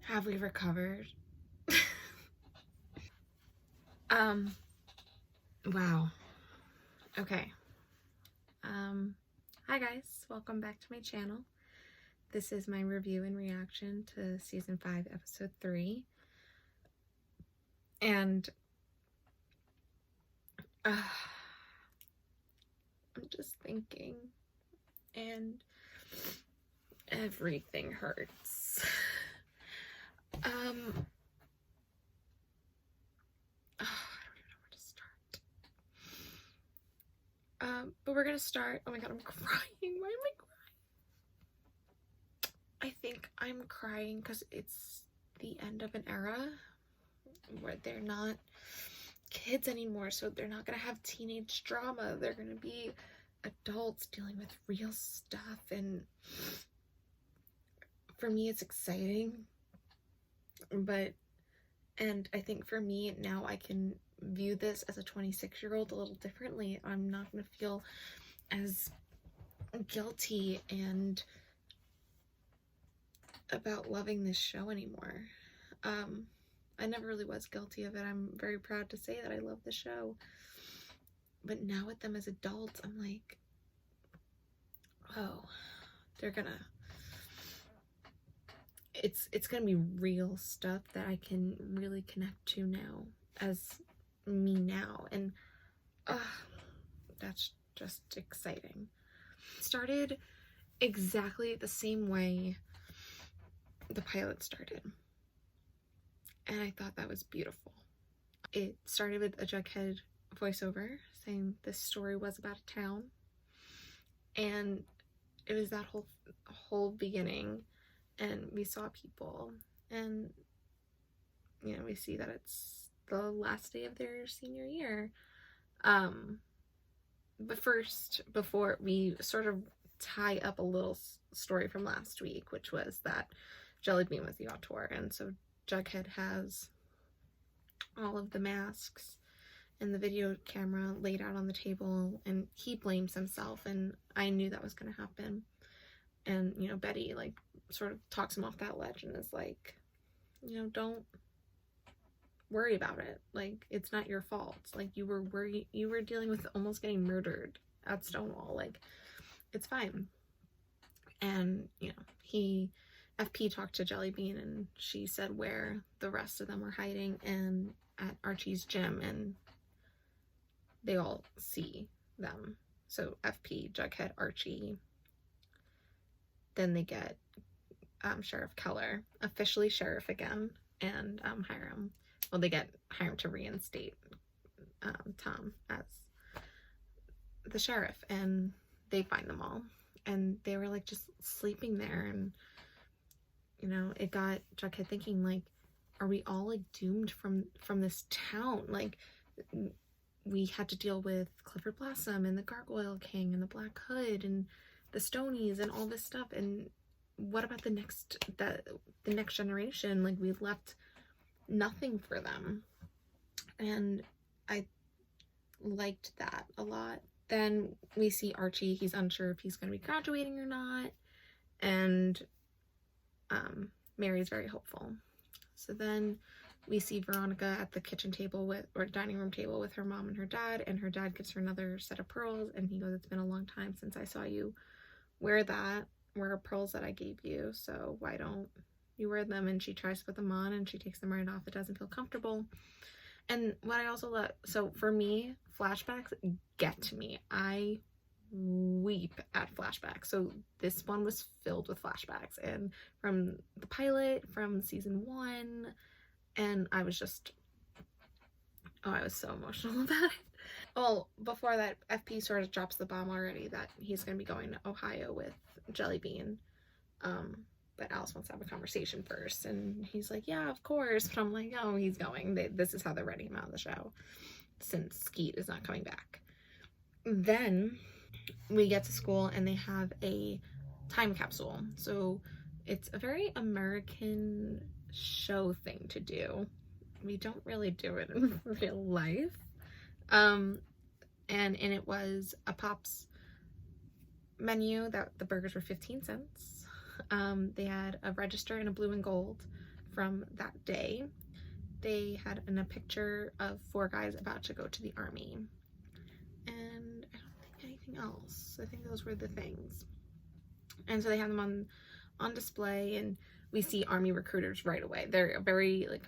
Have we recovered? Wow. Okay. Hi guys, welcome back to my channel. This is my review and reaction to season 5, episode 3. And I'm just thinking, and everything hurts. I don't even know where to start. But we're gonna start. Oh my god, I'm crying. Why am I crying? I think I'm crying because it's the end of an era where they're not kids anymore, so they're not gonna have teenage drama. They're gonna be adults dealing with real stuff, and for me it's exciting, and I think for me now I can view this as a 26-year-old a little differently. I'm not gonna feel as guilty and about loving this show anymore. I never really was guilty of it. I'm very proud to say that I love the show. But now with them as adults, I'm like, oh, they're gonna... It's gonna be real stuff that I can really connect to now as me now. And that's just exciting. It started exactly the same way the pilot started. And I thought that was beautiful. It started with a Jughead voiceover saying this story was about a town, and it was that whole beginning, and we saw people, and you know, we see that it's the last day of their senior year. But first, before we sort of tie up a little story from last week, which was that Jellybean was the auteur, and so Jughead has all of the masks and the video camera laid out on the table, and he blames himself, and I knew that was going to happen. And you know, Betty like sort of talks him off that ledge and is like, you know, don't worry about it, like it's not your fault, like you were dealing with almost getting murdered at Stonewall, like it's fine. And you know, FP talked to Jellybean, and she said where the rest of them were hiding, and at Archie's gym, and they all see them. So FP, Jughead, Archie, then they get Sheriff Keller, officially sheriff again, and Hiram. Well, they get Hiram to reinstate Tom as the sheriff, and they find them all, and they were like just sleeping there. And you know, it got Jughead thinking, like, are we all like doomed from this town? Like, we had to deal with Clifford Blossom and the Gargoyle King and the Black Hood and the Stonies and all this stuff, and what about the next generation? Like, we left nothing for them. And I liked that a lot. Then we see Archie. He's unsure if he's going to be graduating or not, and Mary's very hopeful. So then we see Veronica at the kitchen table or dining room table with her mom and her dad gives her another set of pearls, and he goes, it's been a long time since I saw you wear pearls that I gave you, so why don't you wear them? And she tries to put them on, and she takes them right off. It doesn't feel comfortable. And what I also love, so for me, flashbacks get to me. I weep at flashbacks. So this one was filled with flashbacks, and from the pilot, from season 1, and I was just, oh, I was so emotional about it. Well, before that, FP sort of drops the bomb already that he's going to be going to Ohio with Jellybean, but Alice wants to have a conversation first, and he's like, yeah, of course. But I'm like, oh, he's going. This is how they're writing him out of the show, since Skeet is not coming back. Then we get to school, and they have a time capsule. So it's a very American show thing to do. We don't really do it in real life. And in it was a Pop's menu that the burgers were 15 cents. They had a register in a blue and gold from that day. They had in a picture of 4 guys about to go to the army. And I don't think anything else. I think those were the things. And so they have them on display, and we see army recruiters right away. They're a very like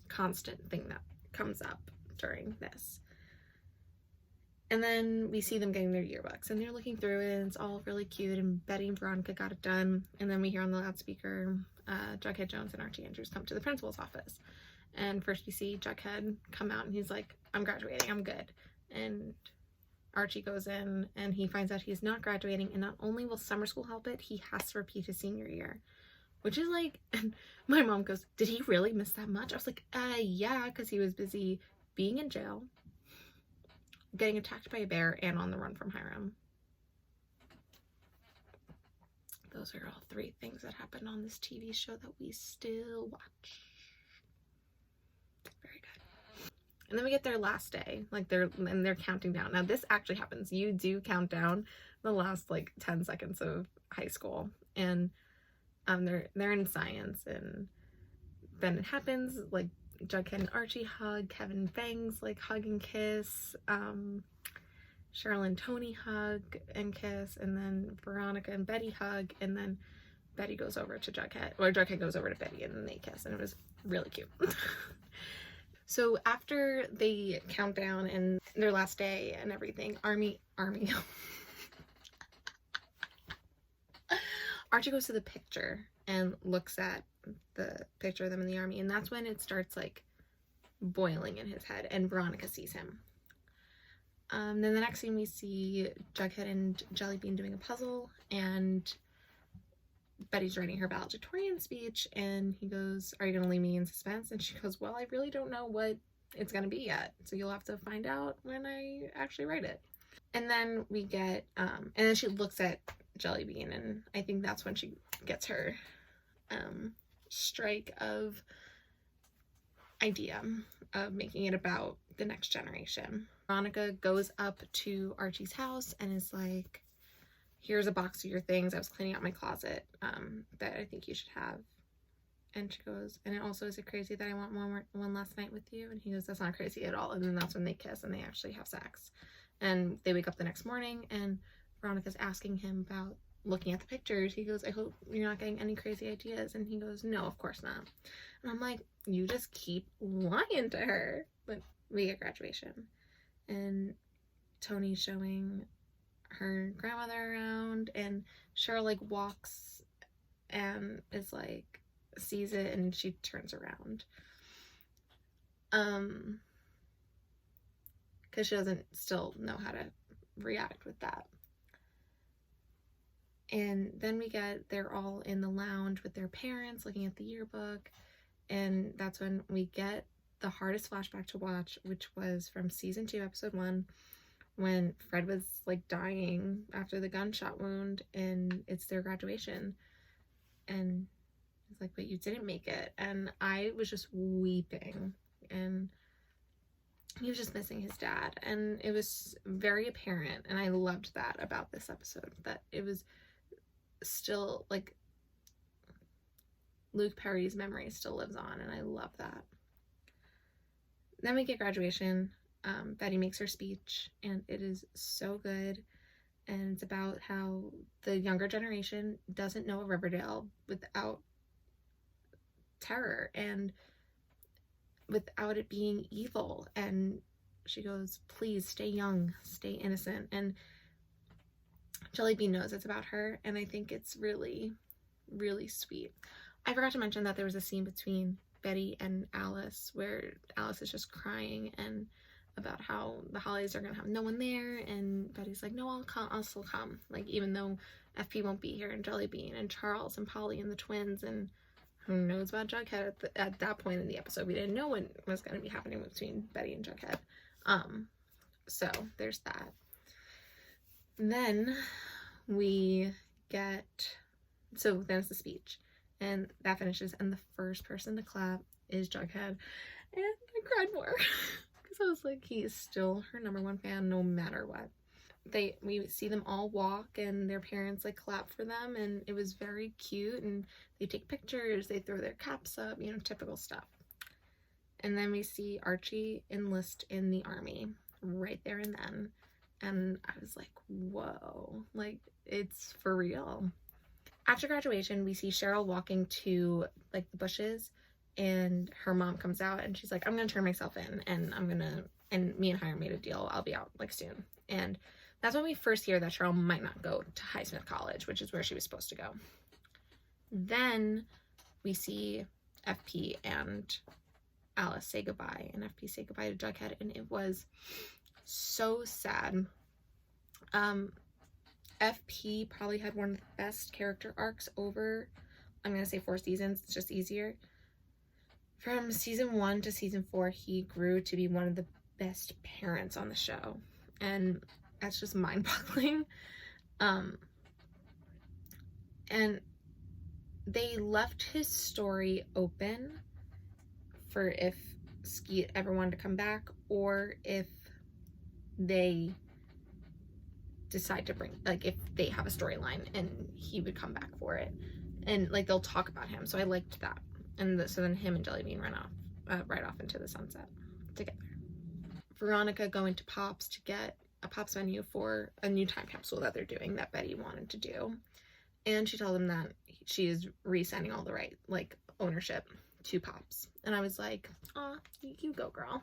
constant thing that comes up during this. And then we see them getting their yearbooks, and they're looking through it, and it's all really cute, and Betty and Veronica got it done. And then we hear on the loudspeaker, Jughead Jones and Archie Andrews come to the principal's office. And first we see Jughead come out, and he's like, I'm graduating, I'm good. And Archie goes in, and he finds out he's not graduating, and not only will summer school help it, he has to repeat his senior year. Which is like, and my mom goes, did he really miss that much? I was like, yeah, because he was busy being in jail, getting attacked by a bear, and on the run from Hiram. Those are all 3 things that happened on this TV show that we still watch. Very good. And then we get their last day, like they're counting down. Now this actually happens. You do count down the last like 10 seconds of high school, and they're in science, and then it happens, like Jughead and Archie hug, Kevin bangs, like hug and kiss, Cheryl and Tony hug and kiss, and then Veronica and Betty hug, and then Betty goes over to Jughead, or Jughead goes over to Betty, and then they kiss, and it was really cute. So after they count down and their last day and everything, Archie goes to the picture and looks at the picture of them in the army, and that's when it starts like boiling in his head, and Veronica sees him. Then the next scene we see Jughead and Jellybean doing a puzzle, and Betty's writing her valedictorian speech, and he goes, are you going to leave me in suspense? And she goes, well, I really don't know what it's going to be yet, so you'll have to find out when I actually write it. And then we get, and then she looks at Jellybean, and I think that's when she gets her strike of idea of making it about the next generation. Veronica goes up to Archie's house and is like, here's a box of your things. I was cleaning out my closet that I think you should have. And she goes, and it also, is it crazy that I want one last night with you? And he goes, that's not crazy at all. And then that's when they kiss and they actually have sex. And they wake up the next morning, and Veronica's asking him about looking at the pictures. He goes, I hope you're not getting any crazy ideas. And he goes, no, of course not. And I'm like, you just keep lying to her. But we get graduation, and Tony's showing her grandmother around, and Cheryl like walks and is like, sees it, and she turns around because she doesn't still know how to react with that. And then they're all in the lounge with their parents looking at the yearbook, and that's when we get the hardest flashback to watch, which was from season 2, episode 1, when Fred was like dying after the gunshot wound, and it's their graduation, and it's like, but you didn't make it. And I was just weeping, and he was just missing his dad, and it was very apparent. And I loved that about this episode, that it was still like Luke Perry's memory still lives on, and I love that. Then we get graduation. Betty makes her speech, and it is so good, and it's about how the younger generation doesn't know Riverdale without terror and without it being evil. And she goes, please stay young, stay innocent. And Jellybean knows it's about her, and I think it's really, really sweet. I forgot to mention that there was a scene between Betty and Alice where Alice is just crying and about how the holidays are gonna have no one there, and Betty's like, no, I'll still come, like, even though FP won't be here, and Jellybean and Charles and Polly and the twins, and who knows about Jughead at that point in the episode. We didn't know what was going to be happening between Betty and Jughead. So there's that. And then we get, so then it's the speech, and that finishes, and the first person to clap is Jughead, and I cried more because I was like, he is still her #1 fan no matter what. we see them all walk, and their parents like clap for them, and it was very cute, and they take pictures, they throw their caps up, you know, typical stuff. And then we see Archie enlist in the army right there and then, and I was like, whoa, like, it's for real. After graduation, we see Cheryl walking to like the bushes, and her mom comes out and she's like, I'm gonna turn myself in, and and me and Hiram made a deal, I'll be out like soon. And that's when we first hear that Cheryl might not go to Highsmith College, which is where she was supposed to go. Then we see FP and Alice say goodbye, and FP say goodbye to Jughead, and it was so sad. FP probably had one of the best character arcs over, I'm gonna say 4 seasons, it's just easier. From season 1 to season 4, he grew to be one of the best parents on the show, and that's just mind-boggling. And they left his story open for if Skeet ever wanted to come back, or if they decide to bring, like, if they have a storyline and he would come back for it, and like they'll talk about him. So I liked that. And so then him and Jellybean run off right off into the sunset together. Veronica going to Pops to get a Pops menu for a new time capsule that they're doing that Betty wanted to do, and she told them that she is re-signing all the right, like, ownership to Pops. And I was like, aw, you go, girl.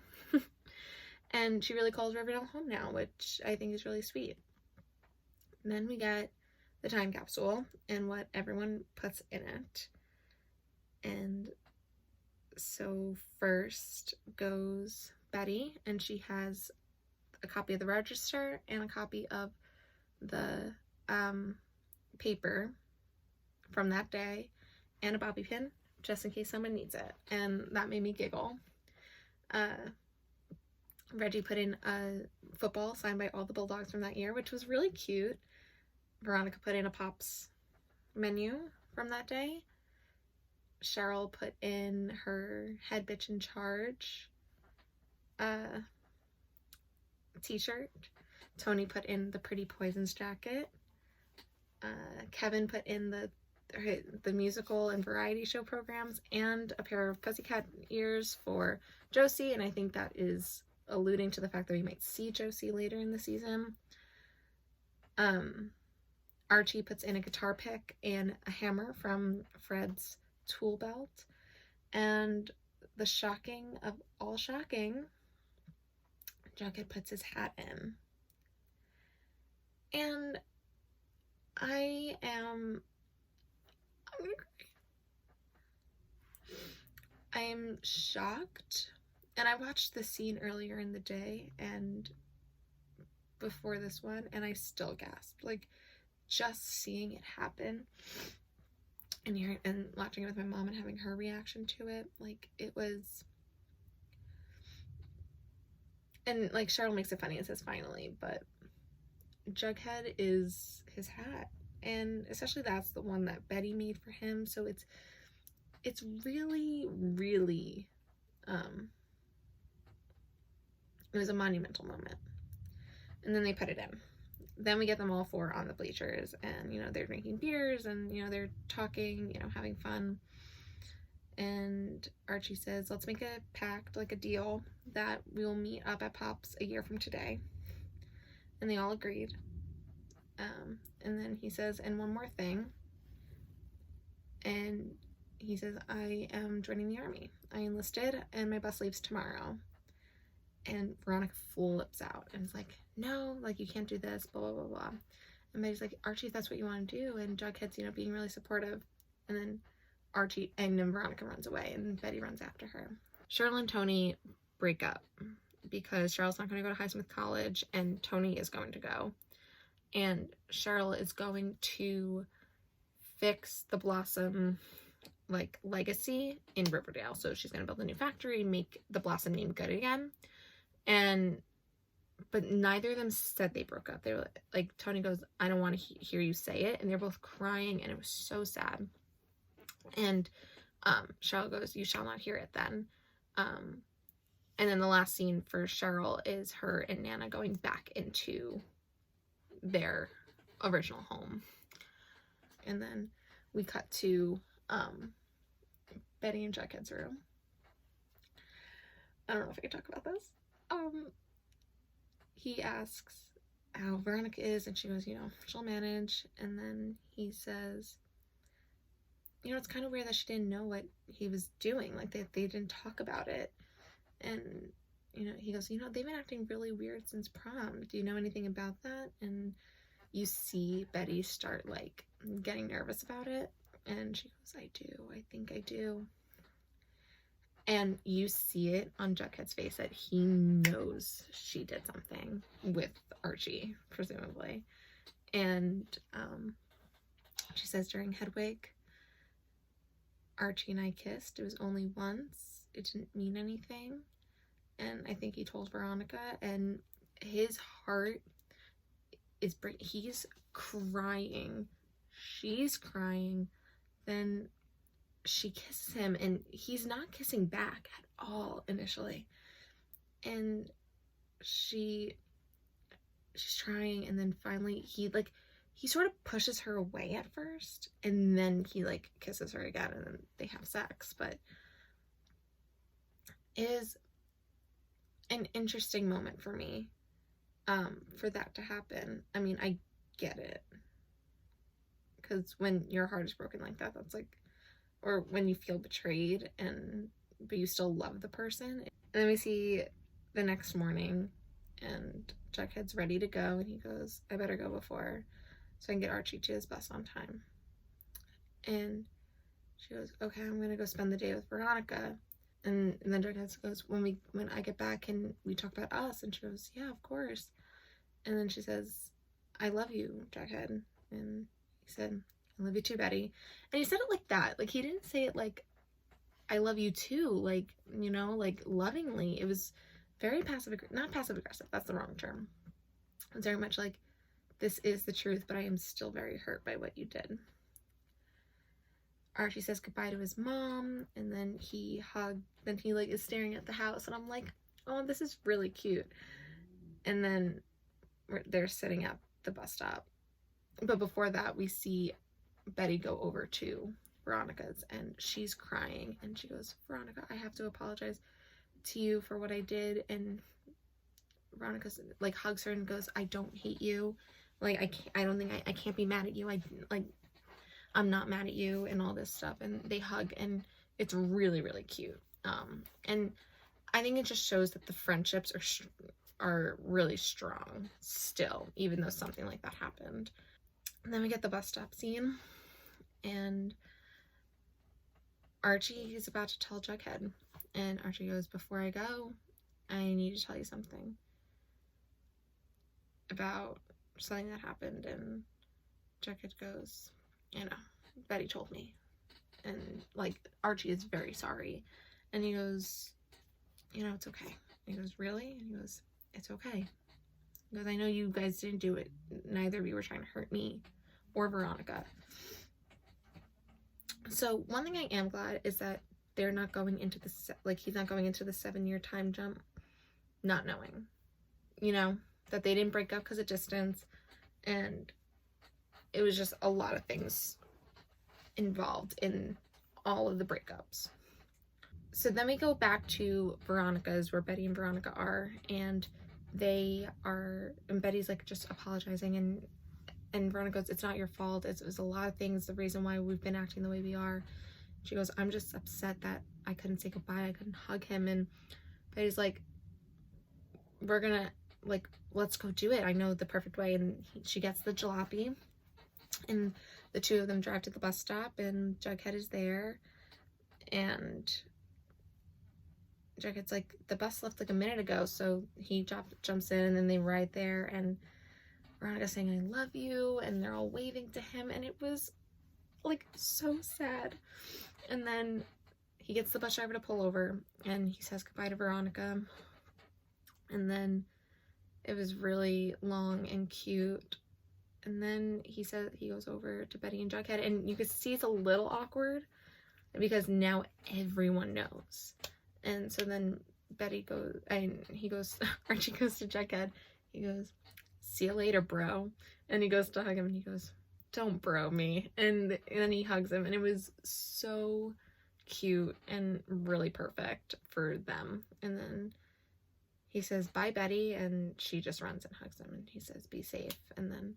And she really calls Riverdale home now, which I think is really sweet. And then we get the time capsule and what everyone puts in it. And so first goes Betty, and she has a copy of the register and a copy of the paper from that day, and a bobby pin just in case someone needs it, and that made me giggle. Reggie put in a football signed by all the Bulldogs from that year, which was really cute. Veronica put in a Pops menu from that day. Cheryl put in her head bitch in charge t-shirt. Tony put in the Pretty Poisons jacket. Kevin put in the musical and variety show programs, and a pair of pussycat ears for Josie, and I think that is alluding to the fact that we might see Josie later in the season. Archie puts in a guitar pick and a hammer from Fred's tool belt, and the shocking of all shocking, Jughead puts his hat in. And I'm gonna cry. I am shocked, and I watched the scene earlier in the day and before this one, and I still gasped. Like, just seeing it happen and hearing and watching it with my mom and having her reaction to it, like, it was. And like, Cheryl makes it funny and says finally, but Jughead is his hat, and especially that's the one that Betty made for him, so it's really, really it was a monumental moment. And then they put it in. Then we get them all 4 on the bleachers, and you know, they're drinking beers, and you know, they're talking, you know, having fun. And Archie says, let's make a pact, like a deal, that we will meet up at Pops a year from today. And they all agreed. And then he says, and one more thing. And he says, I am joining the army. I enlisted, and my bus leaves tomorrow. And Veronica flips out and is like, no, like, you can't do this, blah, blah, blah, blah. And Betty's like, Archie, if that's what you want to do. And Jughead's, you know, being really supportive. And then Archie, and then Veronica runs away, and Betty runs after her. Cheryl and Tony break up because Cheryl's not going to go to Highsmith College, and Tony is going to go. And Cheryl is going to fix the Blossom, like, legacy in Riverdale. So she's going to build a new factory, make the Blossom name good again. But neither of them said they broke up. They were like, Tony goes, I don't want to hear you say it. And they're both crying, and it was so sad. And Cheryl goes, you shall not hear it then. And then the last scene for Cheryl is her and Nana going back into their original home. And then we cut to Betty and Jughead's room. I don't know if I can talk about this. He asks how Veronica is, and she goes, she'll manage. And then he says, it's kind of weird that she didn't know what he was doing. Like, they didn't talk about it. And, he goes, they've been acting really weird since prom. Do you know anything about that? And you see Betty start, like, getting nervous about it. And she goes, I do. I think I do. And you see it on Jughead's face that he knows she did something with Archie, presumably. And she says during Hedwig, Archie and I kissed. It was only once. It didn't mean anything. And I think he told Veronica, and his heart is he's crying. She's crying. Then she kisses him, and he's not kissing back at all initially. And she's trying, and then finally he sort of pushes her away at first, and then he like kisses her again, and then they have sex. But it is an interesting moment for me, for that to happen. I mean, I get it, because when your heart is broken like that, that's like, or when you feel betrayed but you still love the person. And then we see the next morning, and Jughead's ready to go, and he goes, I better go before so I can get Archie to his bus on time. And she goes, okay, I'm gonna go spend the day with Veronica. And then Jughead goes, when I get back and we talk about us. And she goes, yeah, of course. And then she says, I love you, Jughead. And he said, I love you too, Betty. And he said it like that. Like, he didn't say it like, I love you too, like, like lovingly. It was very not passive aggressive, that's the wrong term. It was very much like, this is the truth, but I am still very hurt by what you did. Archie says goodbye to his mom, and then he like is staring at the house, and I'm like, oh, this is really cute. And then they're sitting at the bus stop. But before that, we see Betty go over to Veronica's, and she's crying, and she goes, Veronica, I have to apologize to you for what I did. And Veronica like hugs her and goes, I don't hate you. Like, I can't be mad at you. I'm not mad at you, and all this stuff. And they hug, and it's really, really cute. And I think it just shows that the friendships are really strong still, even though something like that happened. And then we get the bus stop scene, and Archie is about to tell Jughead, and Archie goes, before I go, I need to tell you something about something that happened. And Jughead goes, Betty told me. And like, Archie is very sorry. And he goes, it's okay. And he goes, really? And he goes, it's okay. He goes, I know you guys didn't do it. Neither of you were trying to hurt me or Veronica. So one thing I am glad is that they're not going into he's not going into the 7-year time jump not knowing, that they didn't break up because of distance. And it was just a lot of things involved in all of the breakups. So then we go back to Veronica's, where Betty and Veronica are, and and Betty's like just apologizing, and Veronica goes, it's not your fault. It was a lot of things, the reason why we've been acting the way we are. She goes, I'm just upset that I couldn't say goodbye. I couldn't hug him. And Betty's like, we're gonna, like, let's go do it. I know the perfect way. And she gets the jalopy, and the two of them drive to the bus stop, and Jughead is there, and Jughead's like, the bus left like a minute ago. So he jumps in, and then they ride there, and Veronica's saying, I love you, and they're all waving to him, and it was like so sad. And then he gets the bus driver to pull over, and he says goodbye to Veronica, and then it was really long and cute. And then he goes over to Betty and Jughead, and you can see it's a little awkward because now everyone knows. And so then Archie goes to Jughead, he goes, see you later, bro. And he goes to hug him and he goes, don't bro me. And then he hugs him, and it was so cute and really perfect for them. And then he says, bye, Betty, and she just runs and hugs him, and he says, be safe. And then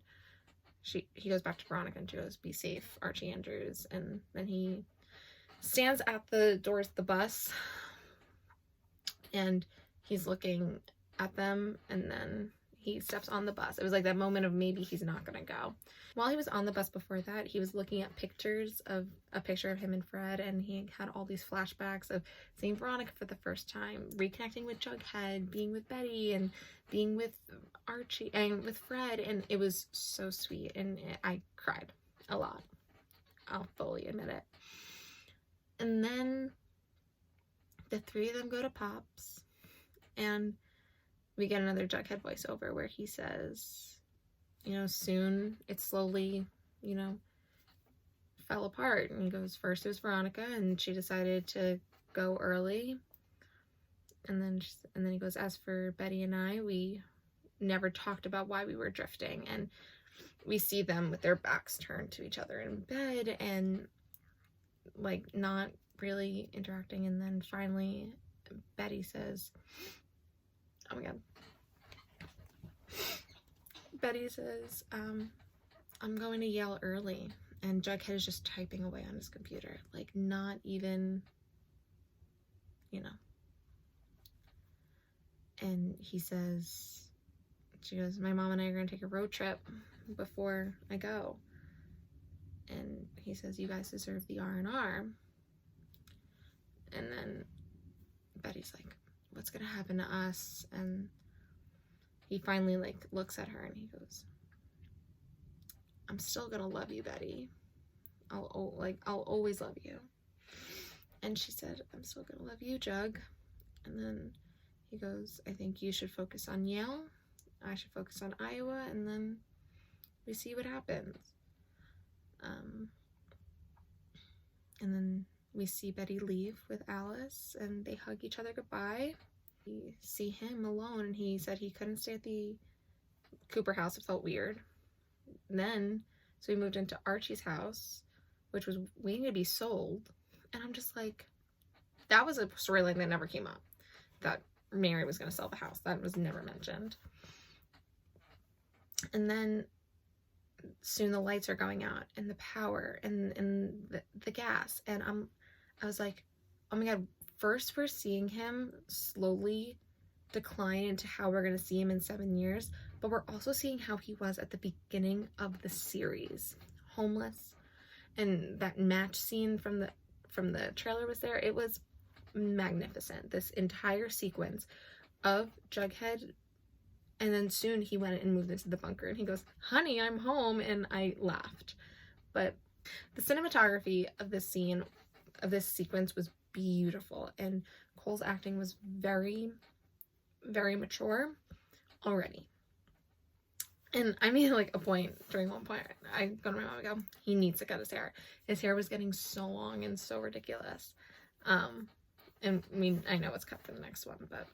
he goes back to Veronica, and she goes, be safe, Archie Andrews. And then he stands at the doors of the bus, and he's looking at them, and then he steps on the bus. It was like that moment of maybe he's not gonna go. While he was on the bus before that, he was looking at pictures of a picture of him and Fred, and he had all these flashbacks of seeing Veronica for the first time, reconnecting with Jughead, being with Betty, and being with Archie and with Fred, and it was so sweet, and I cried a lot. I'll fully admit it. And then the three of them go to Pop's, and we get another Jughead voiceover where he says, you know, soon it slowly, you know, fell apart. And he goes, first it was Veronica, and she decided to go early. And then he goes, as for Betty and I, we never talked about why we were drifting. And we see them with their backs turned to each other in bed and like not really interacting. And then finally Betty says, oh my god. Betty says, I'm going to Yale early. And Jughead is just typing away on his computer. Like, not even, you know. And he says, she goes, my mom and I are going to take a road trip before I go. And he says, you guys deserve the R&R. And then Betty's like, what's going to happen to us? And he finally like looks at her and he goes, I'm still gonna love you, Betty. I'll always love you. And she said, I'm still gonna love you, Jug. And then he goes, I think you should focus on Yale. I should focus on Iowa, and then we see what happens. And then we see Betty leave with Alice, and they hug each other goodbye. We see him alone, and he said he couldn't stay at the Cooper house. It felt weird. Then, so we moved into Archie's house, which was waiting to be sold. And I'm just like, that was a storyline that never came up. That Mary was going to sell the house. That was never mentioned. And then soon the lights are going out, and the power, and the gas. And I was like, oh my god, first we're seeing him slowly decline into how we're going to see him in 7 years, but we're also seeing how he was at the beginning of the series, homeless, and that match scene from the trailer was there. It was magnificent, this entire sequence of Jughead. And then soon he went and moved into the bunker, and he goes, honey, I'm home. And I laughed. But the cinematography of this scene, of this sequence, was beautiful, and Cole's acting was very, very mature already. And I made like a point during one point, I go to my mom and go, he needs to cut his hair. His hair was getting so long and so ridiculous. And I mean, I know it's cut for the next one, but.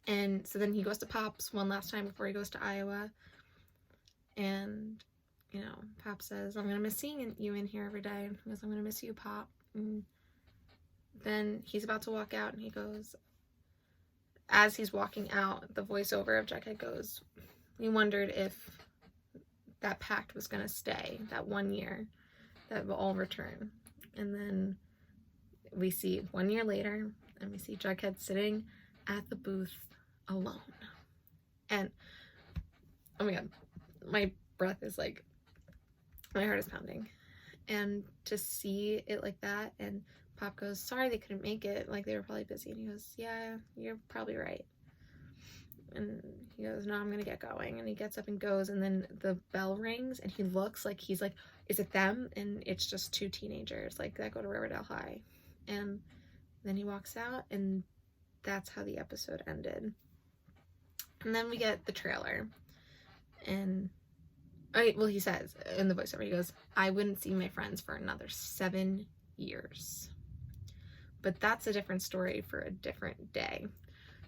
And so then he goes to Pop's one last time before he goes to Iowa. And, you know, Pop says, I'm going to miss seeing you in here every day. And he goes, I'm going to miss you, Pop. And then he's about to walk out, and he goes, as he's walking out, the voiceover of Jughead goes, we wondered if that pact was going to stay, that 1 year, that will all return. And then we see 1 year later, and we see Jughead sitting at the booth alone. And oh my god, my breath is like, my heart is pounding. And to see it like that, and Pop goes, sorry they couldn't make it, like they were probably busy. And he goes, yeah, you're probably right. And he goes, no, I'm gonna get going. And he gets up and goes, and then the bell rings, and he looks like he's like, is it them? And it's just two teenagers like that go to Riverdale High. And then he walks out, and that's how the episode ended. And then we get the trailer, and he says in the voiceover, he goes, I wouldn't see my friends for another 7 years. But that's a different story for a different day.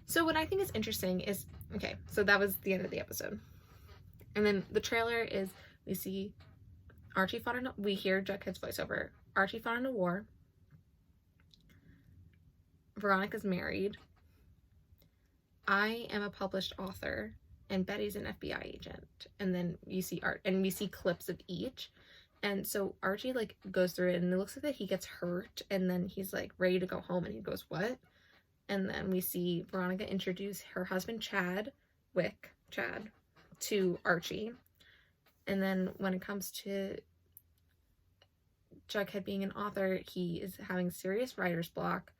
So what I think is interesting is, okay, so that was the end of the episode. And then the trailer is, we see Archie fought in a, we hear Jughead's voiceover. Archie fought in a war. Veronica's married. I am a published author, and Betty's an FBI agent. And then you see art, and we see clips of each. And so Archie like goes through it, and it looks like that he gets hurt, and then he's like ready to go home, and he goes, what? And then we see Veronica introduce her husband Chad to Archie. And then when it comes to Jughead being an author, he is having serious writer's block,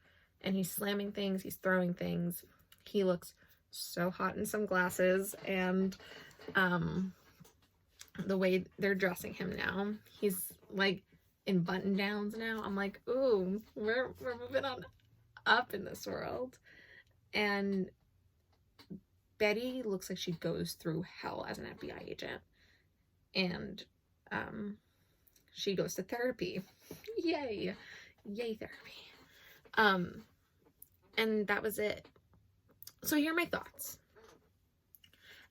and he's slamming things, he's throwing things. He looks so hot in some glasses, and the way they're dressing him now, he's like in button downs now. I'm like, ooh, we're moving on up in this world. And Betty looks like she goes through hell as an FBI agent, and she goes to therapy. Yay therapy. And that was it. So here are my thoughts.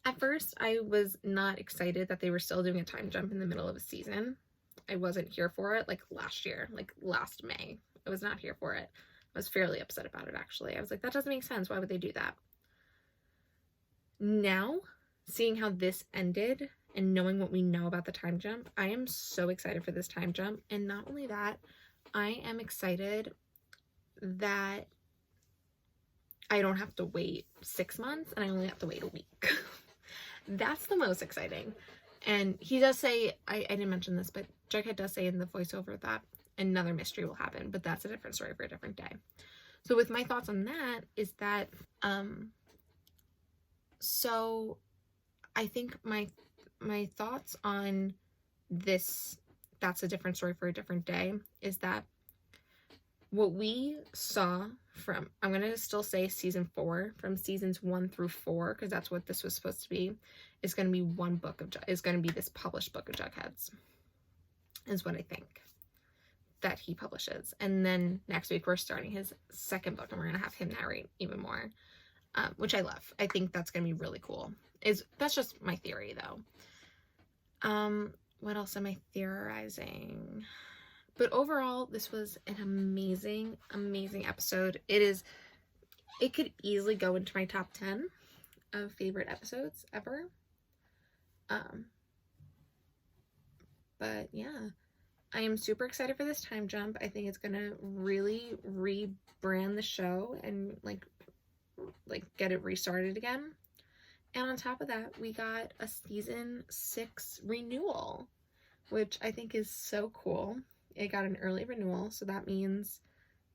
At first, I was not excited that they were still doing a time jump in the middle of a season. I wasn't here for it, like last year, like last May. I was not here for it. I was fairly upset about it, actually. I was like, that doesn't make sense. Why would they do that? Now, seeing how this ended and knowing what we know about the time jump, I am so excited for this time jump. And not only that, I am excited that I don't have to wait 6 months and I only have to wait a week. That's the most exciting. And he does say, I didn't mention this, but Jughead does say in the voiceover that another mystery will happen, but that's a different story for a different day. So with my thoughts on that is that, so I think my thoughts on this, that's a different story for a different day, is that what we saw from, I'm going to still say season 4, from seasons 1 through 4, because that's what this was supposed to be, is going to be one book of, is going to be this published book of Jughead's, is what I think that he publishes. And then next week we're starting his second book, and we're going to have him narrate even more, which I love. I think that's going to be really cool. That's just my theory, though. What else am I theorizing? But overall, this was an amazing, amazing episode. It could easily go into my top 10 of favorite episodes ever. But yeah, I am super excited for this time jump. I think it's gonna really rebrand the show and like get it restarted again. And on top of that, we got a season 6 renewal, which I think is so cool. It got an early renewal, so that means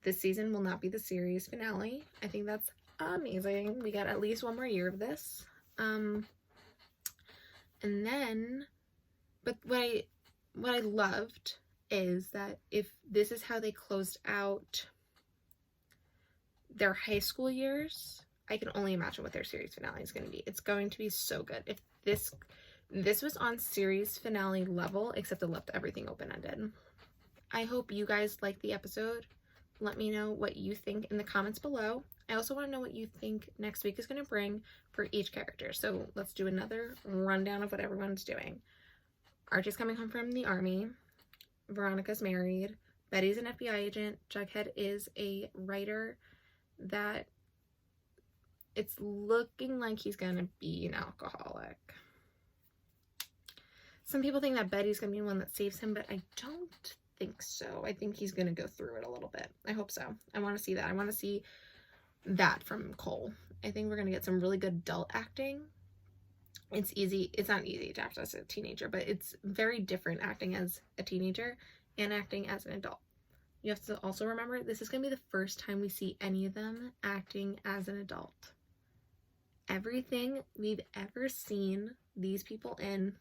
this season will not be the series finale. I think that's amazing. We got at least one more year of this. And then, but what I loved is that if this is how they closed out their high school years, I can only imagine what their series finale is going to be. It's going to be so good. If this was on series finale level, except it left everything open-ended. I hope you guys liked the episode. Let me know what you think in the comments below. I also want to know what you think next week is going to bring for each character. So let's do another rundown of what everyone's doing. Archie's coming home from the army. Veronica's married. Betty's an FBI agent. Jughead is a writer that it's looking like he's going to be an alcoholic. Some people think that Betty's going to be the one that saves him, but I don't think so. I think he's going to go through it a little bit. I hope so. I want to see that. I want to see that from Cole. I think we're going to get some really good adult acting. It's easy. It's not easy to act as a teenager, but it's very different acting as a teenager and acting as an adult. You have to also remember, this is going to be the first time we see any of them acting as an adult. Everything we've ever seen these people in,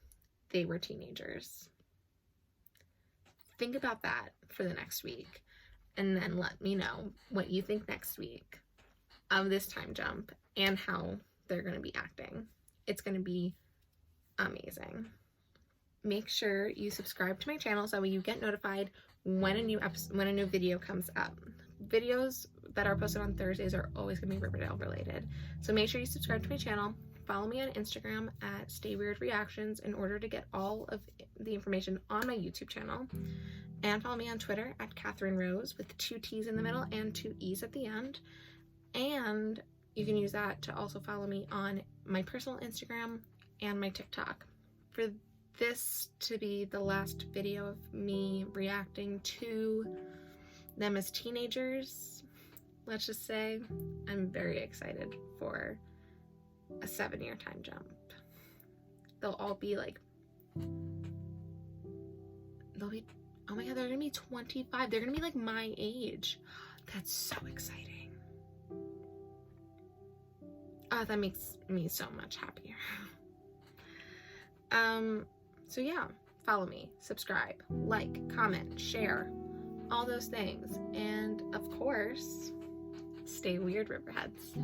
they were teenagers. Think about that for the next week, and then let me know what you think next week of this time jump and how they're going to be acting. It's going to be amazing. Make sure you subscribe to my channel so you get notified when a new video comes up. Videos that are posted on Thursdays are always going to be Riverdale related. So make sure you subscribe to my channel. Follow me on Instagram at Stay Weird Reactions in order to get all of the information on my YouTube channel. And follow me on Twitter at Catherine Rose with 2 T's in the middle and 2 E's at the end. And you can use that to also follow me on my personal Instagram and my TikTok. For this to be the last video of me reacting to them as teenagers, let's just say, I'm very excited for a 7-year time jump. They'll all be like, oh my god, they're gonna be 25. They're gonna be like my age. That's so exciting. Oh, that makes me so much happier. So yeah, follow me, subscribe, like, comment, share, all those things. And of course, stay weird, Riverheads.